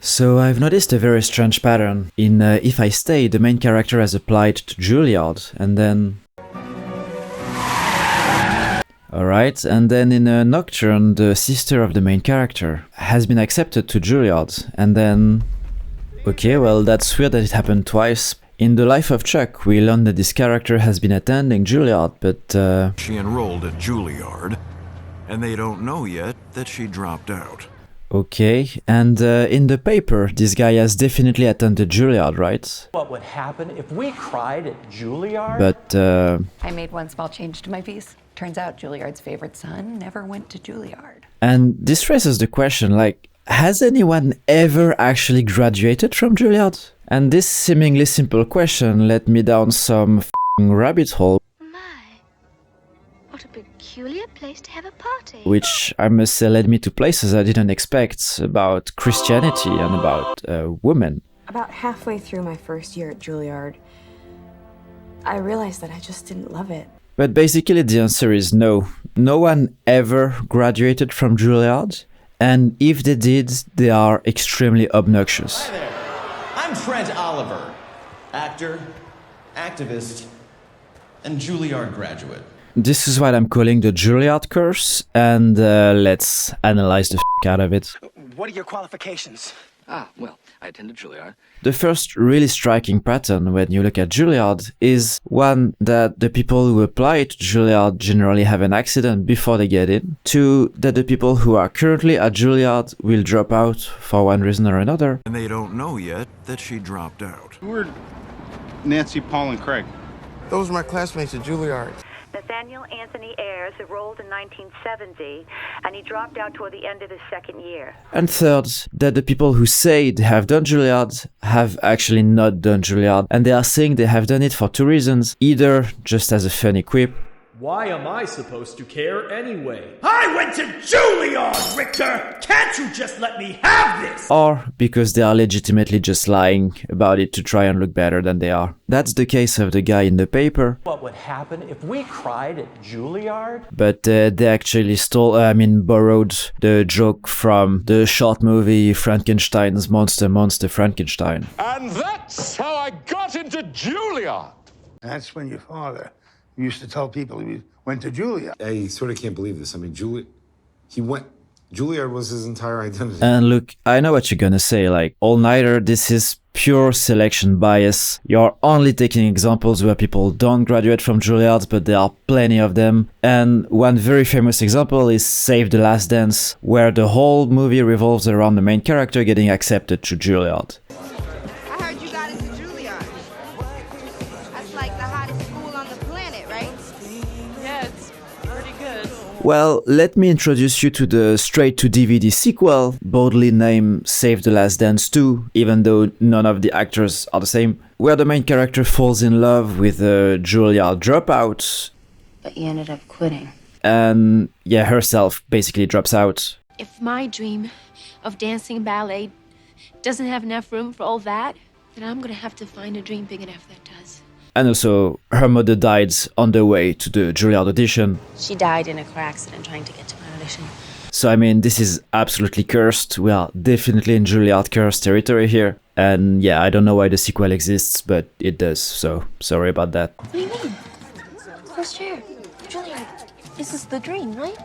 So I've noticed a very strange pattern. In If I Stay, the main character has applied to Juilliard, and then... Alright, and then in Nocturne, the sister of the main character has been accepted to Juilliard, and then... Okay, well, that's weird that it happened twice. In The Life of Chuck, we learn that this character has been attending Juilliard, but She enrolled at Juilliard, and they don't know yet that she dropped out. okay, and in the paper, this guy has definitely attended Juilliard, right? What would happen if we cried at Juilliard? But I made one small change to my piece. Turns out Juilliard's favorite son never went to Juilliard. And this raises the question, like, has anyone ever actually graduated from Juilliard? And this seemingly simple question led me down some f***ing rabbit hole, My, what a peculiar place to have a party. which I must say led me to places I didn't expect about Christianity and about women. About halfway through my first year at Juilliard, I realized that I just didn't love it. But basically the answer is no. No one ever graduated from Juilliard, and if they did, they are extremely obnoxious. Hi there. I'm Trent Oliver, actor, activist, and Juilliard graduate. This is what I'm calling the Juilliard Curse, and let's analyze the out of it. What are your qualifications? Well, I attended Juilliard. The first really striking pattern when you look at Juilliard is one, that the people who apply to Juilliard generally have an accident before they get in. Two, that the people who are currently at Juilliard will drop out for one reason or another. And they don't know yet that she dropped out. Who are Nancy, Paul, and Craig? Those are my classmates at Juilliard. Nathaniel Anthony Ayers enrolled in 1970, and he dropped out toward the end of his second year. And third, that the people who say they have done Juilliard have actually not done Juilliard, and they are saying they have done it for two reasons. Either just as a funny quip, Why am I supposed to care anyway? I went to Juilliard, Richter! Can't you just let me have this? or because they are legitimately just lying about it to try and look better than they are. That's the case of the guy in the paper, What would happen if we cried at Juilliard? but they actually borrowed the joke from the short movie Frankenstein's Monster Frankenstein. And that's how I got into Juilliard. That's when your father used to tell people he went to Juilliard. I sort of can't believe this. I mean, Juilliard was his entire identity. And look, I know what you're gonna say, like, all-nighter, this is pure selection bias. You're only taking examples where people don't graduate from Juilliard, but there are plenty of them. And one very famous example is Save the Last Dance, where the whole movie revolves around the main character getting accepted to Juilliard. I heard you got into Juilliard. That's like the hottest school on the planet, right? Yeah, it's pretty good. Well, let me introduce you to the straight-to-DVD sequel, boldly named Save the Last Dance 2, even though none of the actors are the same, where the main character falls in love with a Juilliard dropout, But you ended up quitting. and herself basically drops out. If my dream of dancing ballet doesn't have enough room for all that, then I'm gonna have to find a dream big enough that does. And also, her mother died on the way to the Juilliard audition. She died in a car accident trying to get to my audition. So I mean, this is absolutely cursed. We are definitely in Juilliard Curse territory here. And yeah, I don't know why the sequel exists, but it does, so sorry about that. What do you mean? First year, Juilliard. This is the dream, right?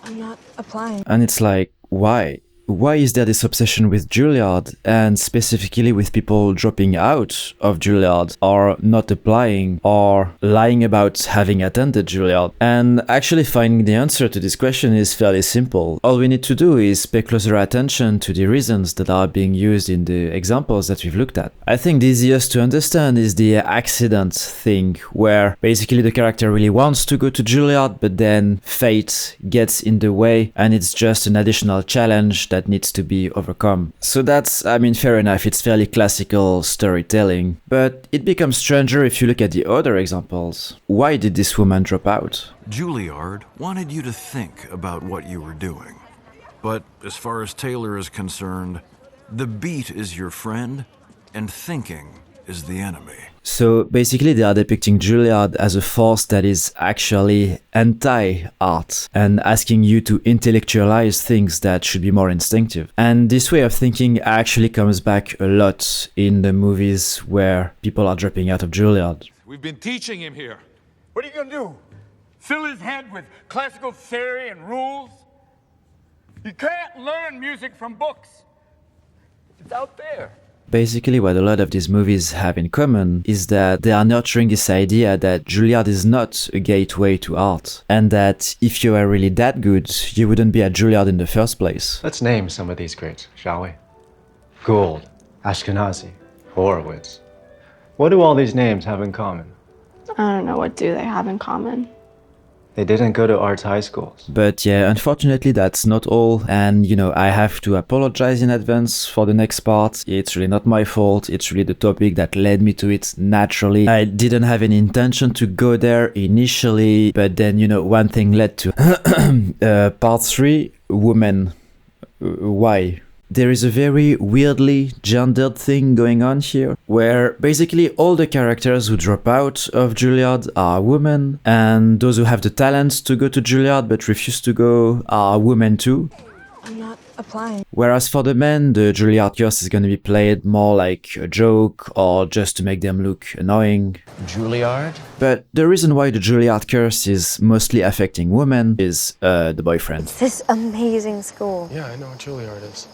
I'm not applying. And it's like, why? Why is there this obsession with Juilliard, and specifically with people dropping out of Juilliard, or not applying, or lying about having attended Juilliard? And actually finding the answer to this question is fairly simple. All we need to do is pay closer attention to the reasons that are being used in the examples that we've looked at. I think the easiest to understand is the accident thing, where basically the character really wants to go to Juilliard, but then fate gets in the way, and it's just an additional challenge that needs to be overcome. So that's, fair enough, it's fairly classical storytelling. But it becomes stranger if you look at the other examples. Why did this woman drop out? Juilliard wanted you to think about what you were doing. But as far as Taylor is concerned, the beat is your friend, and thinking is the enemy. So basically they are depicting Juilliard as a force that is actually anti-art and asking you to intellectualize things that should be more instinctive. And this way of thinking actually comes back a lot in the movies where people are dropping out of Juilliard. We've been teaching him here. What are you gonna do? Fill his head with classical theory and rules? You can't learn music from books. It's out there. Basically, what a lot of these movies have in common is that they are nurturing this idea that Juilliard is not a gateway to art, and that if you are really that good, you wouldn't be at Juilliard in the first place. Let's name some of these greats, shall we? Gould, Ashkenazi, Horowitz. What do all these names have in common? I don't know, what do they have in common? They didn't go to arts high schools. But yeah, unfortunately that's not all, and I have to apologize in advance for the next part. It's really not my fault, it's really the topic that led me to it naturally. I didn't have any intention to go there initially, but then one thing led to part 3, women. Why? There is a very weirdly gendered thing going on here, where basically all the characters who drop out of Juilliard are women, and those who have the talent to go to Juilliard but refuse to go are women too. I'm not applying. Whereas for the men, the Juilliard Curse is going to be played more like a joke or just to make them look annoying. Juilliard? But the reason why the Juilliard Curse is mostly affecting women is the boyfriend. It's this amazing school. Yeah, I know what Juilliard is.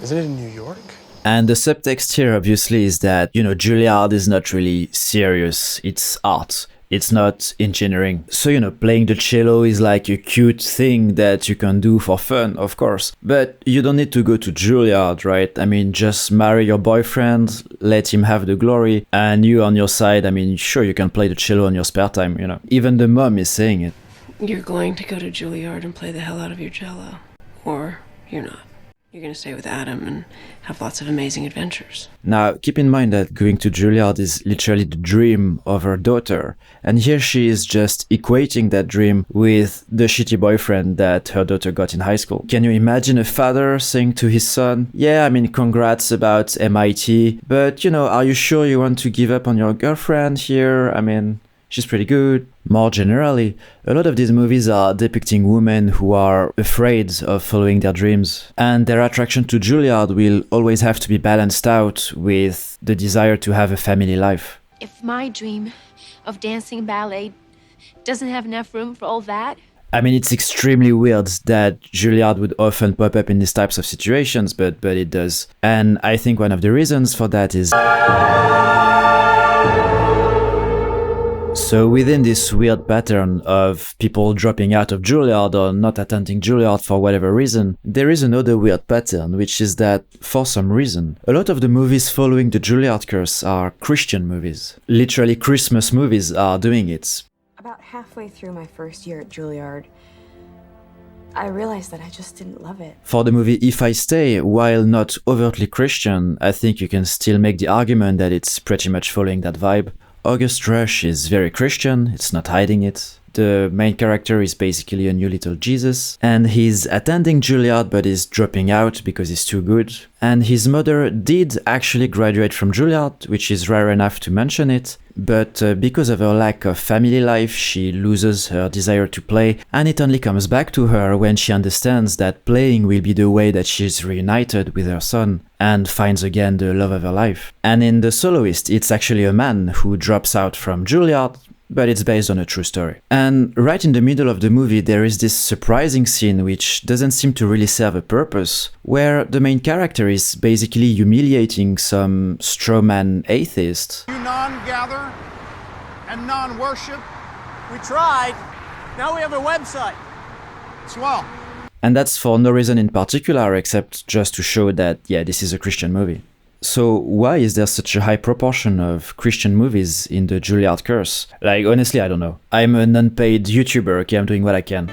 Isn't it in New York? And the subtext here obviously is that, Juilliard is not really serious, it's art. It's not engineering. So, playing the cello is like a cute thing that you can do for fun, of course. But you don't need to go to Juilliard, right? I mean, just marry your boyfriend, let him have the glory, and you on your side, I mean, sure, you can play the cello in your spare time, Even the mom is saying it. You're going to go to Juilliard and play the hell out of your cello. Or you're not. You're going to stay with Adam and have lots of amazing adventures. Now, keep in mind that going to Juilliard is literally the dream of her daughter. And here she is just equating that dream with the shitty boyfriend that her daughter got in high school. Can you imagine a father saying to his son, yeah, I mean, congrats about MIT, but, are you sure you want to give up on your girlfriend here? I mean, she's pretty good. More generally, a lot of these movies are depicting women who are afraid of following their dreams, and their attraction to Juilliard will always have to be balanced out with the desire to have a family life. If my dream of dancing ballet doesn't have enough room for all that, I mean, it's extremely weird that Juilliard would often pop up in these types of situations, but it does. And I think one of the reasons for that is... So within this weird pattern of people dropping out of Juilliard or not attending Juilliard for whatever reason, there is another weird pattern, which is that, for some reason, a lot of the movies following the Juilliard Curse are Christian movies. Literally Christmas movies are doing it. About halfway through my first year at Juilliard, I realized that I just didn't love it. For the movie If I Stay, while not overtly Christian, I think you can still make the argument that it's pretty much following that vibe. August Rush is very Christian, it's not hiding it. The main character is basically a new little Jesus, and he's attending Juilliard but is dropping out because he's too good. And his mother did actually graduate from Juilliard, which is rare enough to mention it, but because of her lack of family life, she loses her desire to play, and it only comes back to her when she understands that playing will be the way that she's reunited with her son and finds again the love of her life. And in The Soloist, it's actually a man who drops out from Juilliard, but it's based on a true story. And right in the middle of the movie, there is this surprising scene which doesn't seem to really serve a purpose, where the main character is basically humiliating some strawman atheist. You non-gather and non-worship. We tried. Now we have a website. Swell. And that's for no reason in particular, except just to show that, yeah, this is a Christian movie. So why is there such a high proportion of Christian movies in the Juilliard Curse? Like, honestly, I don't know. I'm an unpaid YouTuber, okay, I'm doing what I can.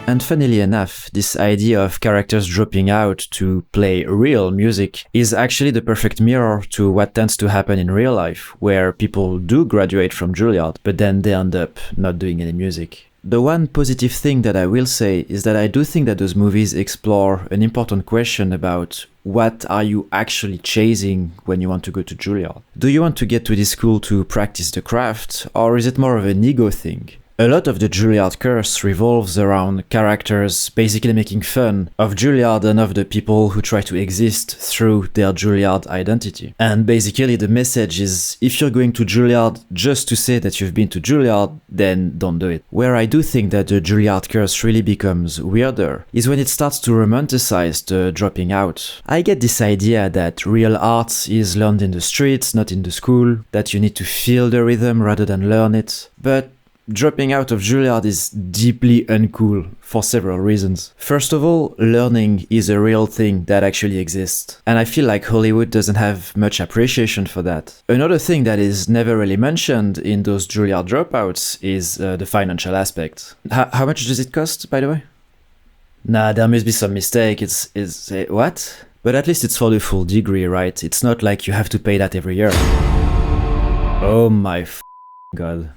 And funnily enough, this idea of characters dropping out to play real music is actually the perfect mirror to what tends to happen in real life, where people do graduate from Juilliard, but then they end up not doing any music. The one positive thing that I will say is that I do think that those movies explore an important question about what are you actually chasing when you want to go to Juilliard? Do you want to get to this school to practice the craft, or is it more of an ego thing? A lot of the Juilliard Curse revolves around characters basically making fun of Juilliard and of the people who try to exist through their Juilliard identity. And basically the message is, if you're going to Juilliard just to say that you've been to Juilliard, then don't do it. Where I do think that the Juilliard Curse really becomes weirder is when it starts to romanticize the dropping out. I get this idea that real art is learned in the streets, not in the school, that you need to feel the rhythm rather than learn it, but dropping out of Juilliard is deeply uncool for several reasons. First of all, learning is a real thing that actually exists, and I feel like Hollywood doesn't have much appreciation for that. Another thing that is never really mentioned in those Juilliard dropouts is the financial aspect. How much does it cost, by the way? Nah, there must be some mistake. It's what? But at least it's for the full degree, right? It's not like you have to pay that every year. Oh my god.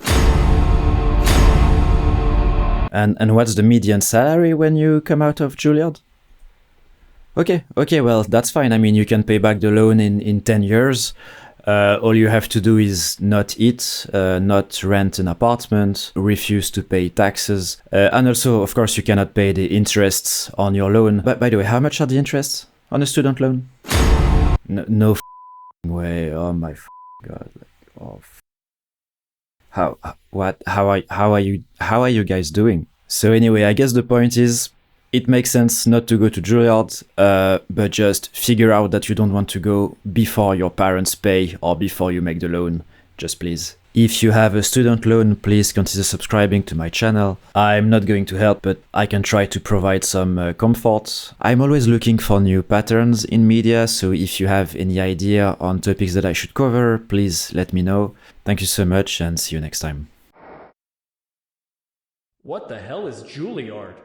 And what's the median salary when you come out of Juilliard? Okay, well, that's fine. I mean, you can pay back the loan in 10 years. All you have to do is not eat, not rent an apartment, refuse to pay taxes. And also, of course, you cannot pay the interests on your loan. But by the way, how much are the interests on a student loan? No way. Oh my god. Oh. How are you guys doing? So anyway, I guess the point is, it makes sense not to go to Juilliard, but just figure out that you don't want to go before your parents pay or before you make the loan. Just please. If you have a student loan, please consider subscribing to my channel. I'm not going to help, but I can try to provide some comfort. I'm always looking for new patterns in media, so if you have any idea on topics that I should cover, please let me know. Thank you so much and see you next time. What the hell is Juilliard?